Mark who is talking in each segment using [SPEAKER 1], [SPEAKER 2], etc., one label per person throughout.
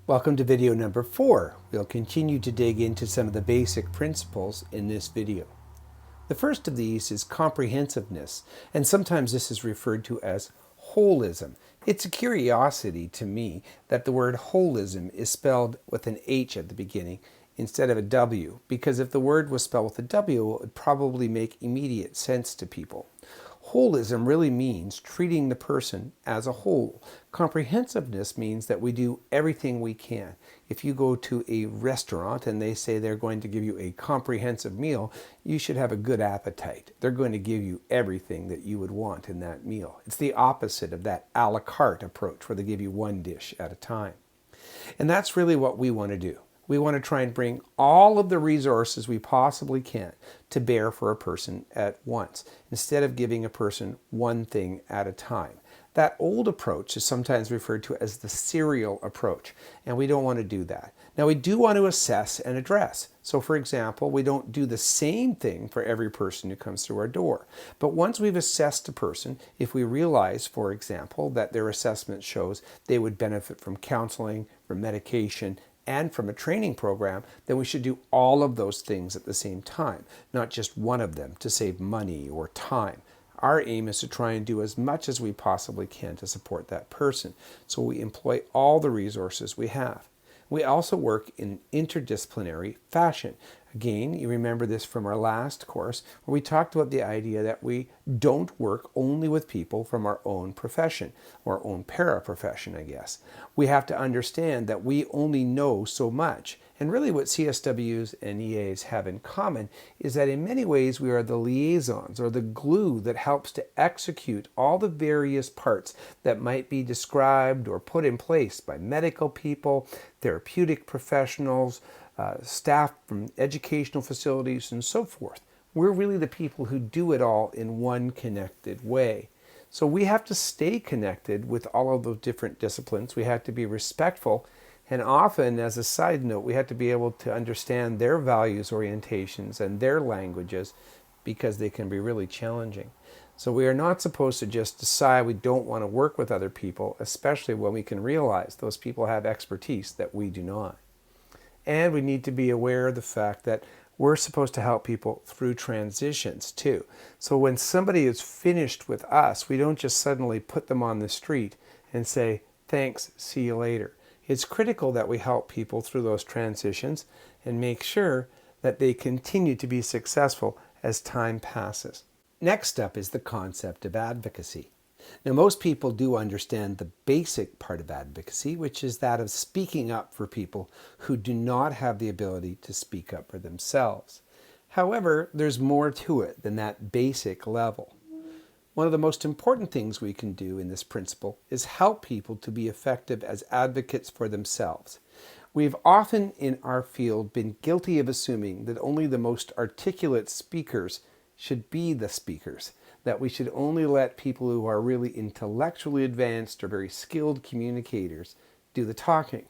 [SPEAKER 1] Welcome to video number 4. We'll continue to dig into some of the basic principles in this video. The first of these is comprehensiveness, and sometimes this is referred to as holism. It's a curiosity to me that the word holism is spelled with an H at the beginning instead of a W, because if the word was spelled with a W, it would probably make immediate sense to people. Holism really means treating the person as a whole. Comprehensiveness means that we do everything we can. If you go to a restaurant and they say they're going to give you a comprehensive meal, you should have a good appetite. They're going to give you everything that you would want in that meal. It's the opposite of that a la carte approach where they give you one dish at a time. And that's really what we want to do. We want to try and bring all of the resources we possibly can to bear for a person at once, instead of giving a person one thing at a time. That old approach is sometimes referred to as the serial approach, and we don't want to do that. Now, we do want to assess and address. So, for example, we don't do the same thing for every person who comes through our door. But once we've assessed a person, if we realize, for example, that their assessment shows they would benefit from counseling, from medication, and from a training program, then we should do all of those things at the same time, not just one of them to save money or time. Our aim is to try and do as much as we possibly can to support that person, so we employ all the resources we have. We also work in interdisciplinary fashion. Again, you remember this from our last course where we talked about the idea that we don't work only with people from our own profession, or our own paraprofession, I guess. We have to understand that we only know so much. And really what CSWs and EAs have in common is that in many ways we are the liaisons or the glue that helps to execute all the various parts that might be described or put in place by medical people, therapeutic professionals, staff from educational facilities, and so forth. We're really the people who do it all in one connected way. So we have to stay connected with all of those different disciplines. We have to be respectful, and often, as a side note, we have to be able to understand their values, orientations, and their languages, because they can be really challenging. So we are not supposed to just decide we don't want to work with other people, especially when we can realize those people have expertise that we do not. And we need to be aware of the fact that we're supposed to help people through transitions too. So when somebody is finished with us, we don't just suddenly put them on the street and say, thanks, see you later. It's critical that we help people through those transitions and make sure that they continue to be successful as time passes. Next up is the concept of advocacy. Now, most people do understand the basic part of advocacy, which is that of speaking up for people who do not have the ability to speak up for themselves. However, there's more to it than that basic level. One of the most important things we can do in this principle is help people to be effective as advocates for themselves. We've often in our field been guilty of assuming that only the most articulate speakers should be the speakers, that we should only let people who are really intellectually advanced or very skilled communicators do the talking.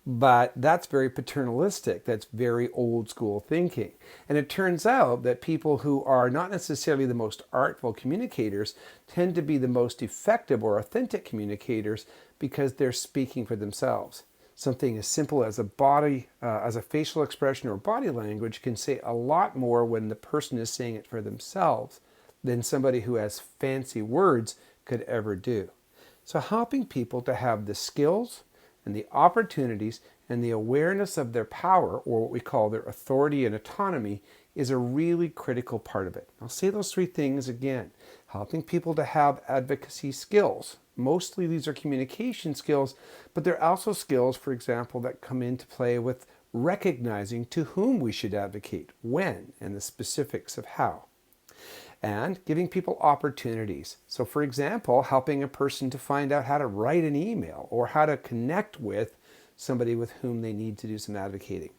[SPEAKER 1] But that's very paternalistic. That's very old school thinking. And it turns out that people who are not necessarily the most artful communicators tend to be the most effective or authentic communicators because they're speaking for themselves. Something as simple as a facial expression or body language can say a lot more when the person is saying it for themselves than somebody who has fancy words could ever do. So helping people to have the skills and the opportunities and the awareness of their power, or what we call their authority and autonomy, is a really critical part of it. I'll say those three things again. Helping people to have advocacy skills. Mostly these are communication skills, but they're also skills, for example, that come into play with recognizing to whom we should advocate, when, and the specifics of how. And giving people opportunities. So for example, helping a person to find out how to write an email or how to connect with somebody with whom they need to do some advocating.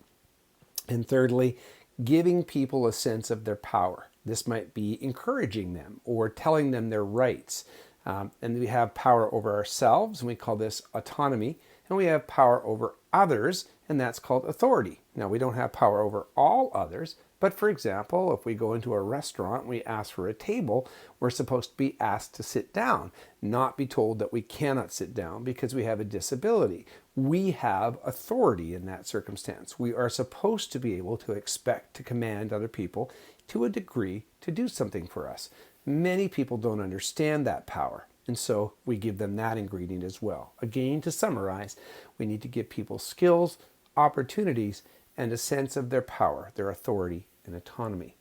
[SPEAKER 1] And thirdly, giving people a sense of their power. This might be encouraging them or telling them their rights. And we have power over ourselves, and we call this autonomy. And we have power over others, and that's called authority. Now, we don't have power over all others, But for example, if we go into a restaurant and we ask for a table, we're supposed to be asked to sit down, not be told that we cannot sit down because we have a disability. We have authority in that circumstance. We are supposed to be able to expect to command other people to a degree to do something for us. Many people don't understand that power, and so we give them that ingredient as well. Again, to summarize, we need to give people skills, opportunities, and a sense of their power, their authority, and autonomy.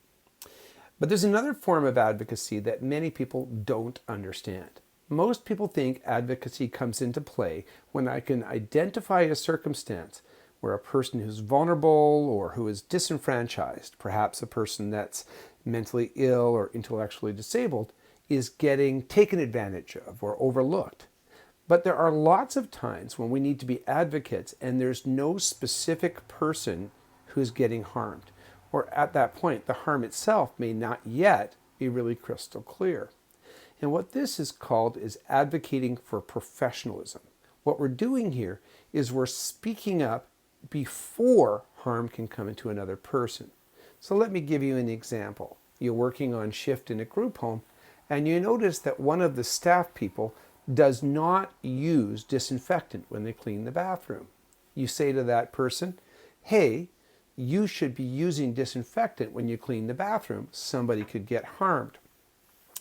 [SPEAKER 1] But there's another form of advocacy that many people don't understand. Most people think advocacy comes into play when I can identify a circumstance where a person who's vulnerable or who is disenfranchised, perhaps a person that's mentally ill or intellectually disabled, is getting taken advantage of or overlooked. But there are lots of times when we need to be advocates and there's no specific person who's getting harmed. Or at that point, the harm itself may not yet be really crystal clear. And what this is called is advocating for professionalism. What we're doing here is we're speaking up before harm can come into another person. So let me give you an example. You're working on shift in a group home and you notice that one of the staff people does not use disinfectant when they clean the bathroom. You say to that person, hey, you should be using disinfectant when you clean the bathroom. Somebody could get harmed.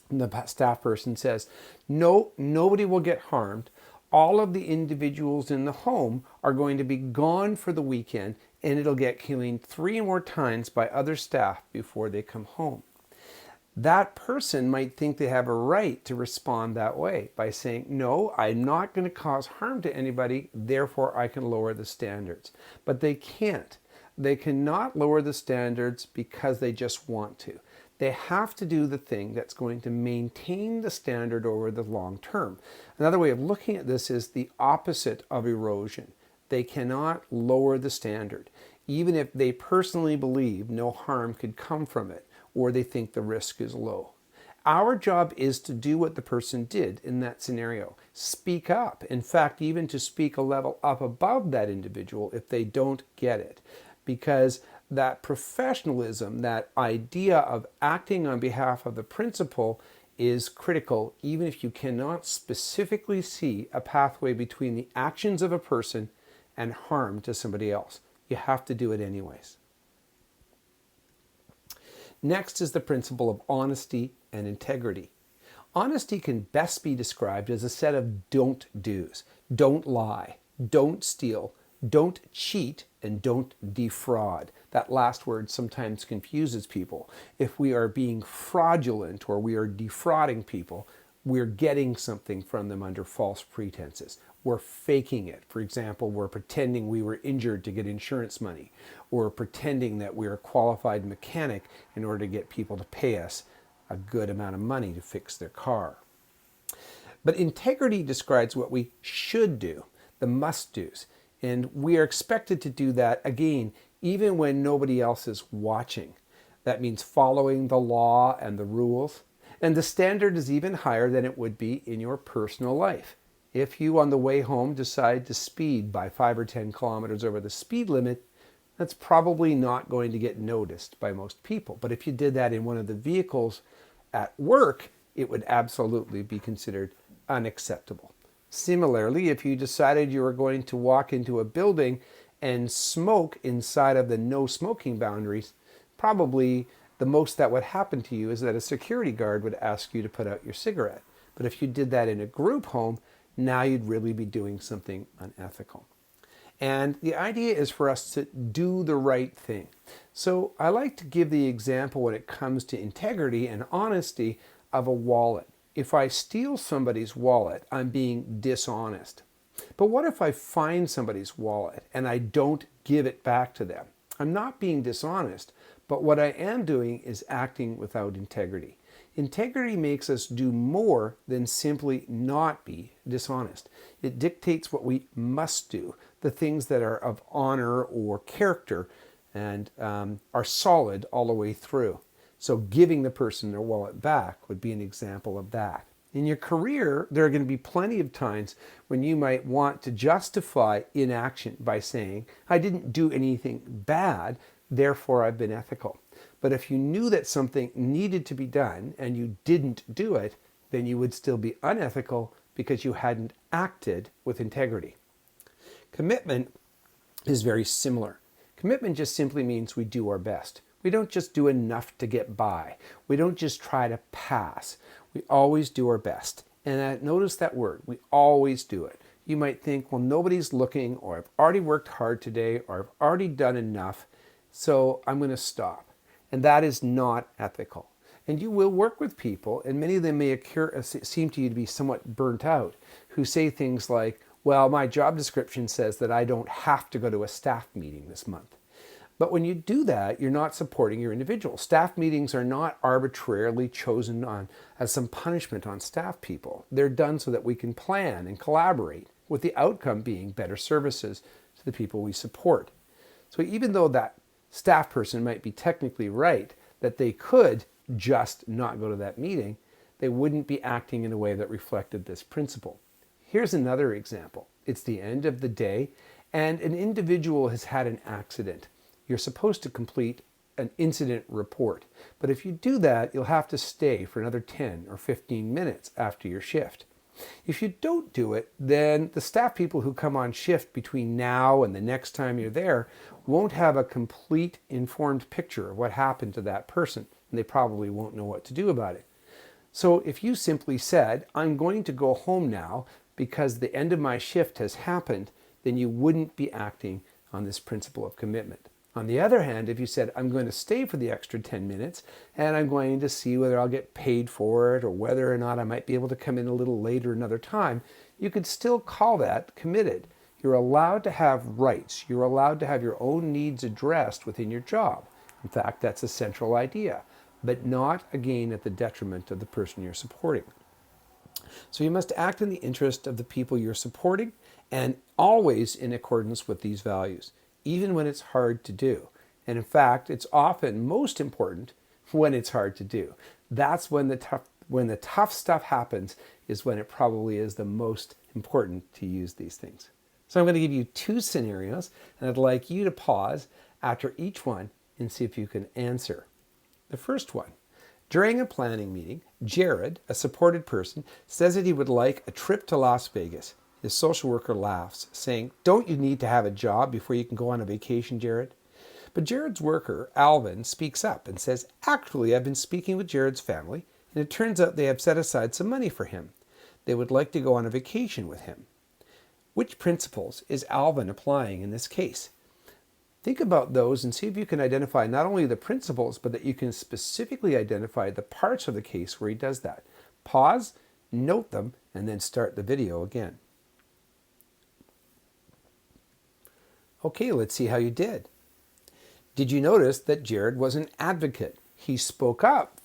[SPEAKER 1] And the staff person says, no, nobody will get harmed. All of the individuals in the home are going to be gone for the weekend and it'll get cleaned 3 more times by other staff before they come home. That person might think they have a right to respond that way by saying, no, I'm not going to cause harm to anybody, therefore I can lower the standards. But they can't. They cannot lower the standards because they just want to. They have to do the thing that's going to maintain the standard over the long term. Another way of looking at this is the opposite of erosion. They cannot lower the standard, even if they personally believe no harm could come from it, or they think the risk is low. Our job is to do what the person did in that scenario. Speak up. In fact, even to speak a level up above that individual if they don't get it. Because that professionalism, that idea of acting on behalf of the principal is critical, even if you cannot specifically see a pathway between the actions of a person and harm to somebody else. You have to do it anyways. Next is the principle of honesty and integrity. Honesty can best be described as a set of don't do's. Don't lie, don't steal, don't cheat, and don't defraud. That last word sometimes confuses people. If we are being fraudulent or we are defrauding people, we're getting something from them under false pretenses. We're faking it. For example, we're pretending we were injured to get insurance money, or pretending that we're a qualified mechanic in order to get people to pay us a good amount of money to fix their car. But integrity describes what we should do, the must-dos. And we are expected to do that, again, even when nobody else is watching. That means following the law and the rules. And the standard is even higher than it would be in your personal life. If you, on the way home, decide to speed by 5 or 10 kilometers over the speed limit, that's probably not going to get noticed by most people. But if you did that in one of the vehicles at work, it would absolutely be considered unacceptable. Similarly, if you decided you were going to walk into a building and smoke inside of the no smoking boundaries, probably the most that would happen to you is that a security guard would ask you to put out your cigarette. But if you did that in a group home, now you'd really be doing something unethical. And the idea is for us to do the right thing. So I like to give the example when it comes to integrity and honesty of a wallet. If I steal somebody's wallet, I'm being dishonest. But what if I find somebody's wallet and I don't give it back to them? I'm not being dishonest, but what I am doing is acting without integrity. Integrity makes us do more than simply not be dishonest. It dictates what we must do, the things that are of honor or character and are solid all the way through. So giving the person their wallet back would be an example of that. In your career, there are going to be plenty of times when you might want to justify inaction by saying, I didn't do anything bad, therefore I've been ethical. But if you knew that something needed to be done and you didn't do it, then you would still be unethical because you hadn't acted with integrity. Commitment is very similar. Commitment just simply means we do our best. We don't just do enough to get by. We don't just try to pass. We always do our best. And notice that word, we always do it. You might think, well, nobody's looking, or I've already worked hard today, or I've already done enough, so I'm going to stop. And that is not ethical. And you will work with people, and many of them may seem to you to be somewhat burnt out, who say things like, well, my job description says that I don't have to go to a staff meeting this month. But when you do that, you're not supporting your individual. Staff meetings are not arbitrarily chosen as some punishment on staff people. They're done so that we can plan and collaborate, with the outcome being better services to the people we support. So even though that staff person might be technically right, that they could just not go to that meeting, they wouldn't be acting in a way that reflected this principle. Here's another example. It's the end of the day, and an individual has had an accident. You're supposed to complete an incident report, but if you do that, you'll have to stay for another 10 or 15 minutes after your shift. If you don't do it, then the staff people who come on shift between now and the next time you're there won't have a complete informed picture of what happened to that person, and they probably won't know what to do about it. So if you simply said, I'm going to go home now because the end of my shift has happened, then you wouldn't be acting on this principle of commitment. On the other hand, if you said, I'm going to stay for the extra 10 minutes and I'm going to see whether I'll get paid for it or whether or not I might be able to come in a little later another time, you could still call that committed. You're allowed to have rights. You're allowed to have your own needs addressed within your job. In fact, that's a central idea, but not again at the detriment of the person you're supporting. So you must act in the interest of the people you're supporting and always in accordance with these values, even when it's hard to do. And in fact, it's often most important when it's hard to do. That's when the tough stuff happens, is when it probably is the most important to use these things. So I'm going to give you two scenarios, and I'd like you to pause after each one and see if you can answer. The first one. During a planning meeting, Jared, a supported person, says that he would like a trip to Las Vegas. His social worker laughs, saying, don't you need to have a job before you can go on a vacation, Jared? But Jared's worker, Alvin, speaks up and says, actually, I've been speaking with Jared's family, and it turns out they have set aside some money for him. They would like to go on a vacation with him. Which principles is Alvin applying in this case? Think about those and see if you can identify not only the principles, but that you can specifically identify the parts of the case where he does that. Pause, note them, and then start the video again. Okay, let's see how you did. Did you notice that Jared was an advocate? He spoke up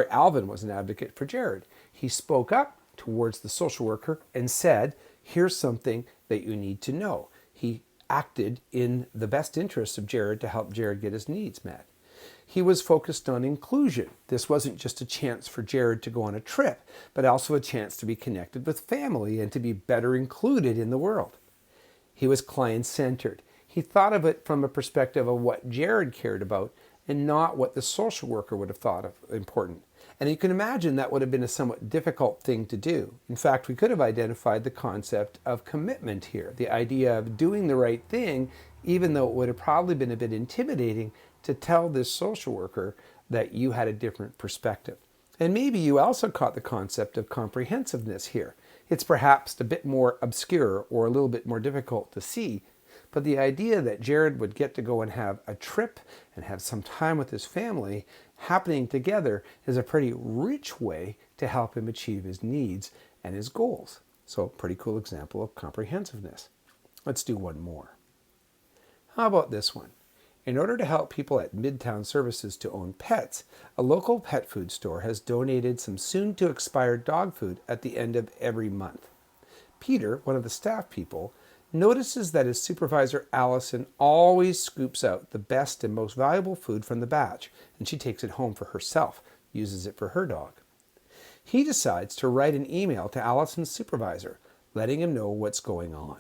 [SPEAKER 1] Alvin was an advocate for Jared. He spoke up towards the social worker and said, here's something that you need to know. He acted in the best interest of Jared to help Jared get his needs met. He was focused on inclusion. This wasn't just a chance for Jared to go on a trip, but also a chance to be connected with family and to be better included in the world. He was client-centered. He thought of it from a perspective of what Jared cared about and not what the social worker would have thought of important. And you can imagine that would have been a somewhat difficult thing to do. In fact, we could have identified the concept of commitment here, the idea of doing the right thing, even though it would have probably been a bit intimidating to tell this social worker that you had a different perspective. And maybe you also caught the concept of comprehensiveness here. It's perhaps a bit more obscure or a little bit more difficult to see, but the idea that Jared would get to go and have a trip and have some time with his family happening together is a pretty rich way to help him achieve his needs and his goals. So, pretty cool example of comprehensiveness. Let's do one more. How about this one? In order to help people at Midtown Services to own pets, a local pet food store has donated some soon-to-expire dog food at the end of every month. Peter, one of the staff people, notices that his supervisor, Allison, always scoops out the best and most valuable food from the batch, and she takes it home for herself, uses it for her dog. He decides to write an email to Allison's supervisor, letting him know what's going on.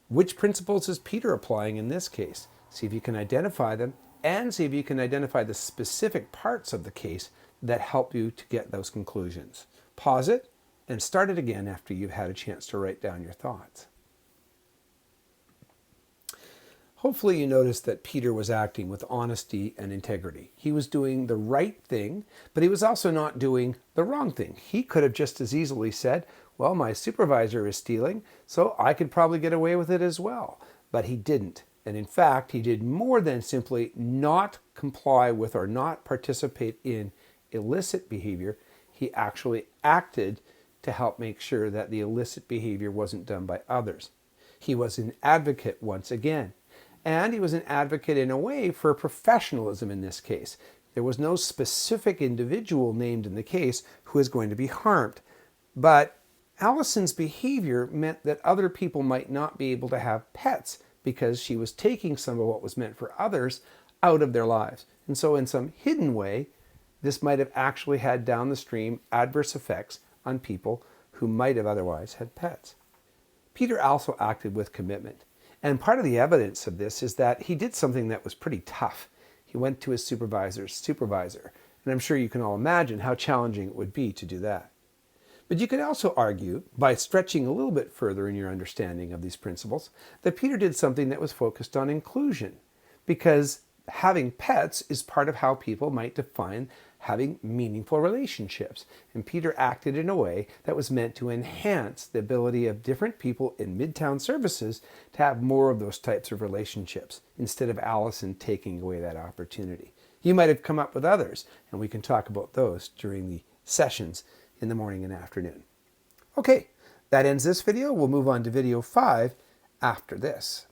[SPEAKER 1] Which principles is Peter applying in this case? See if you can identify them and see if you can identify the specific parts of the case that help you to get those conclusions. Pause it and start it again after you've had a chance to write down your thoughts. Hopefully you noticed that Peter was acting with honesty and integrity. He was doing the right thing, but he was also not doing the wrong thing. He could have just as easily said, well, my supervisor is stealing, so I could probably get away with it as well. But he didn't. And in fact, he did more than simply not comply with or not participate in illicit behavior. He actually acted to help make sure that the illicit behavior wasn't done by others. He was an advocate once again. And he was an advocate in a way for professionalism in this case. There was no specific individual named in the case who is going to be harmed. But Allison's behavior meant that other people might not be able to have pets because she was taking some of what was meant for others out of their lives. And so in some hidden way, this might have actually had down the stream adverse effects on people who might have otherwise had pets. Peter also acted with commitment. And part of the evidence of this is that he did something that was pretty tough. He went to his supervisor's supervisor. And I'm sure you can all imagine how challenging it would be to do that. But you could also argue, by stretching a little bit further in your understanding of these principles, that Peter did something that was focused on inclusion. Because having pets is part of how people might define having meaningful relationships. And Peter acted in a way that was meant to enhance the ability of different people in Midtown Services to have more of those types of relationships, instead of Allison taking away that opportunity. You might have come up with others, and we can talk about those during the sessions in the morning and afternoon. Okay, that ends this video. We'll move on to video 5 after this.